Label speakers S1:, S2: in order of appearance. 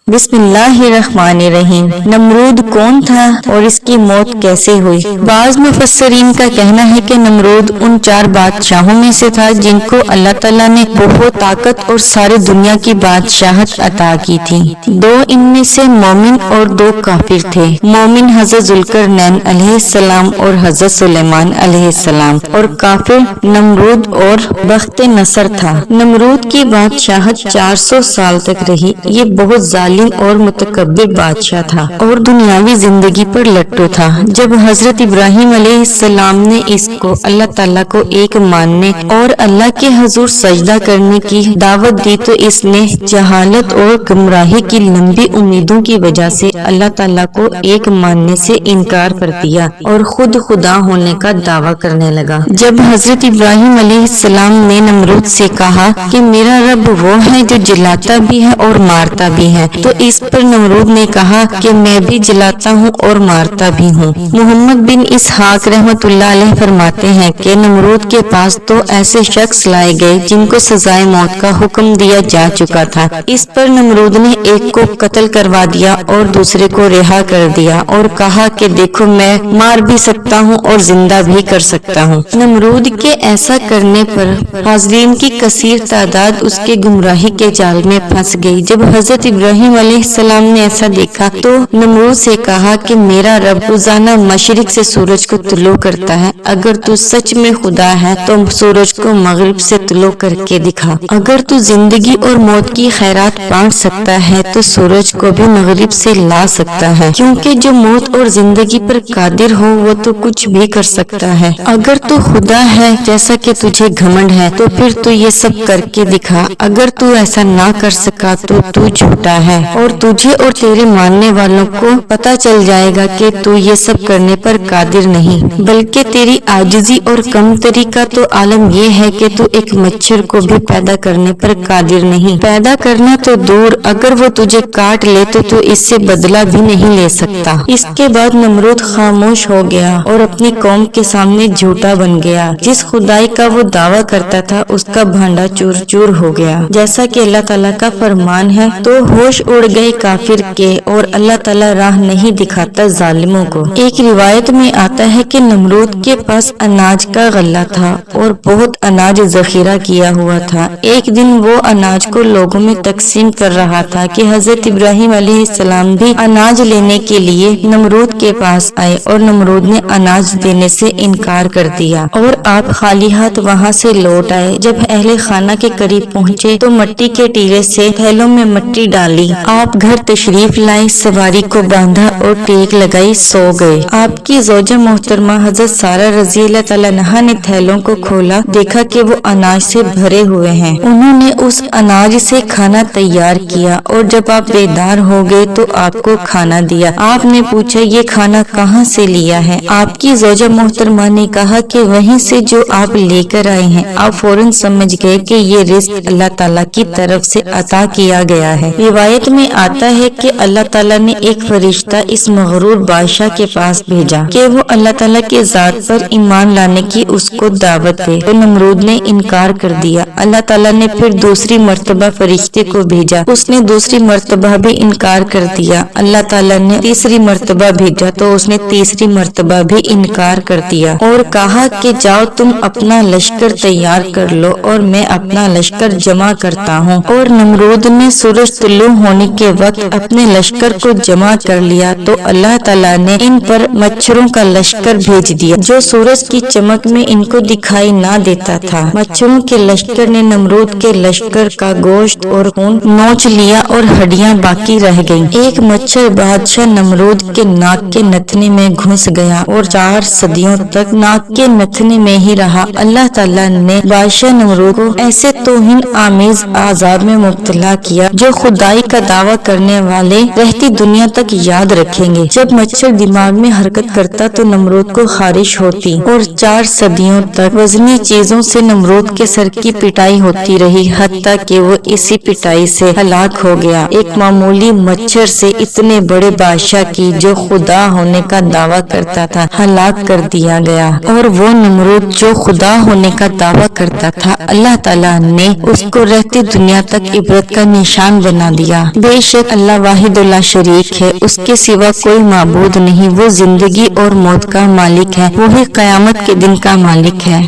S1: بسم اللہ الرحمن الرحیم۔ نمرود کون تھا اور اس کی موت کیسے ہوئی؟ بعض مفسرین کا کہنا ہے کہ نمرود ان 4 بادشاہوں میں سے تھا جن کو اللہ تعالیٰ نے بہت طاقت اور ساری دنیا کی بادشاہت عطا کی تھی۔ 2 ان میں سے مومن اور 2 کافر تھے۔ مومن حضرت ذوالقرنین علیہ السلام اور حضرت سلیمان علیہ السلام، اور کافر نمرود اور بخت نصر تھا۔ نمرود کی بادشاہت 400 سال تک رہی۔ یہ بہت ظالم اور متکبر بادشاہ تھا اور دنیاوی زندگی پر لٹو تھا۔ جب حضرت ابراہیم علیہ السلام نے اس کو اللہ تعالیٰ کو ایک ماننے اور اللہ کے حضور سجدہ کرنے کی دعوت دی تو اس نے جہالت اور گمراہی کی لمبی امیدوں کی وجہ سے اللہ تعالیٰ کو ایک ماننے سے انکار کر دیا اور خود خدا ہونے کا دعویٰ کرنے لگا۔ جب حضرت ابراہیم علیہ السلام نے نمرود سے کہا کہ میرا رب وہ ہے جو جلاتا بھی ہے اور مارتا بھی ہے، تو اس پر نمرود نے کہا کہ میں بھی جلاتا ہوں اور مارتا بھی ہوں۔ محمد بن اسحاق رحمۃ اللہ علیہ فرماتے ہیں کہ نمرود کے پاس تو ایسے شخص لائے گئے جن کو سزائے موت کا حکم دیا جا چکا تھا۔ اس پر نمرود نے ایک کو قتل کروا دیا اور دوسرے کو رہا کر دیا اور کہا کہ دیکھو میں مار بھی سکتا ہوں اور زندہ بھی کر سکتا ہوں۔ نمرود کے ایسا کرنے پر حاضرین کی کثیر تعداد اس کے گمراہی کے جال میں پھنس گئی۔ جب حضرت ابراہیم علیہ السلام نے ایسا دیکھا تو نمرود سے کہا کہ میرا رب روزانہ مشرق سے سورج کو طلوع کرتا ہے، اگر تو سچ میں خدا ہے تو سورج کو مغرب سے طلوع کر کے دکھا۔ اگر تو زندگی اور موت کی خیرات بانٹ سکتا ہے تو سورج کو بھی مغرب سے لا سکتا ہے، کیونکہ جو موت اور زندگی پر قادر ہو وہ تو کچھ بھی کر سکتا ہے۔ اگر تو خدا ہے جیسا کہ تجھے گھمنڈ ہے تو پھر تو یہ سب کر کے دکھا، اگر تو ایسا نہ کر سکا تو جھوٹا ہے اور تجھے اور تیرے ماننے والوں کو پتہ چل جائے گا کہ تو یہ سب کرنے پر قادر نہیں، بلکہ تیری عاجزی اور کمتری کا تو عالم یہ ہے کہ تو ایک مچھر کو بھی پیدا کرنے پر قادر نہیں۔ پیدا کرنا تو دور، اگر وہ تجھے کاٹ لے تو اس سے بدلہ بھی نہیں لے سکتا۔ اس کے بعد نمرود خاموش ہو گیا اور اپنی قوم کے سامنے جھوٹا بن گیا۔ جس خدائی کا وہ دعویٰ کرتا تھا اس کا بھانڈا چور چور ہو گیا، جیسا کہ اللہ تعالیٰ کا فرمان ہے تو ہوش اڑ گئے کافر کے اور اللہ تعالیٰ راہ نہیں دکھاتا ظالموں کو۔ ایک روایت میں آتا ہے کہ نمرود کے پاس اناج کا غلہ تھا اور بہت اناج ذخیرہ کیا ہوا تھا۔ ایک دن وہ اناج کو لوگوں میں تقسیم کر رہا تھا کہ حضرت ابراہیم علیہ السلام بھی اناج لینے کے لیے نمرود کے پاس آئے اور نمرود نے اناج دینے سے انکار کر دیا اور آپ خالی ہاتھ وہاں سے لوٹ آئے۔ جب اہل خانہ کے قریب پہنچے تو مٹی کے ٹیلے سے تھیلوں میں مٹی ڈالی، آپ گھر تشریف لائے، سواری کو باندھا اور ٹیک لگائی، سو گئے۔ آپ کی زوجہ محترمہ حضرت سارہ رضی اللہ تعالیٰ عنہا نے تھیلوں کو کھولا، دیکھا کہ وہ اناج سے بھرے ہوئے ہیں۔ انہوں نے اس اناج سے کھانا تیار کیا اور جب آپ بیدار ہو گئے تو آپ کو کھانا دیا۔ آپ نے پوچھا یہ کھانا کہاں سے لیا ہے؟ آپ کی زوجہ محترمہ نے کہا کہ وہیں سے جو آپ لے کر آئے ہیں۔ آپ فوراً سمجھ گئے کہ یہ رزق اللہ تعالیٰ کی طرف سے عطا کیا گیا ہے۔ روایت میں آتا ہے کہ اللہ تعالیٰ نے ایک فرشتہ اس مغرور بادشاہ کے پاس بھیجا کہ وہ اللہ تعالیٰ کے ذات پر ایمان لانے کی اس کو دعوت دے، تو نمرود نے انکار کر دیا۔ اللہ تعالیٰ نے پھر دوسری مرتبہ فرشتے کو بھیجا، اس نے دوسری مرتبہ بھی انکار کر دیا۔ اللہ تعالیٰ نے تیسری مرتبہ بھیجا تو اس نے تیسری مرتبہ بھی انکار کر دیا اور کہا کہ جاؤ تم اپنا لشکر تیار کر لو اور میں اپنا لشکر جمع کرتا ہوں۔ اور نمرود نے سورج طلوع ہونے کے وقت اپنے لشکر کو جمع کر لیا تو اللہ تعالیٰ نے ان پر مچھروں کا لشکر بھیج دیا جو سورج کی چمک میں ان کو دکھائی نہ دیتا تھا۔ مچھروں کے لشکر نے نمرود کے لشکر کا گوشت اور خون نوچ لیا اور ہڈیاں باقی رہ گئیں۔ ایک مچھر بادشاہ نمرود کے ناک کے نتھنے میں گھس گیا اور 4 صدیوں تک ناک کے نتھنے میں ہی رہا۔ اللہ تعالیٰ نے بادشاہ نمرود کو ایسے توہین آمیز عذاب میں مبتلا کیا جو خدائی کا دعویٰ کرنے والے رہتی دنیا تک یاد رکھیں گے۔ جب مچھر دماغ میں حرکت کرتا تو نمرود کو خارش ہوتی اور 4 صدیوں تک وزنی چیزوں سے نمرود کے سر کی پٹائی ہوتی رہی، حتیٰ کہ وہ اسی پٹائی سے ہلاک ہو گیا۔ ایک معمولی مچھر سے اتنے بڑے بادشاہ کی جو خدا ہونے کا دعویٰ کرتا تھا ہلاک کر دیا گیا، اور وہ نمرود جو خدا ہونے کا دعویٰ کرتا تھا اللہ تعالیٰ نے اس کو رہتی دنیا تک عبرت کا نشان بنا دیا۔ بے شک اللہ واحد لا شریک ہے، اس کے سوا کوئی معبود نہیں، وہ زندگی اور موت کا مالک ہے، وہی قیامت کے دن کا مالک ہے۔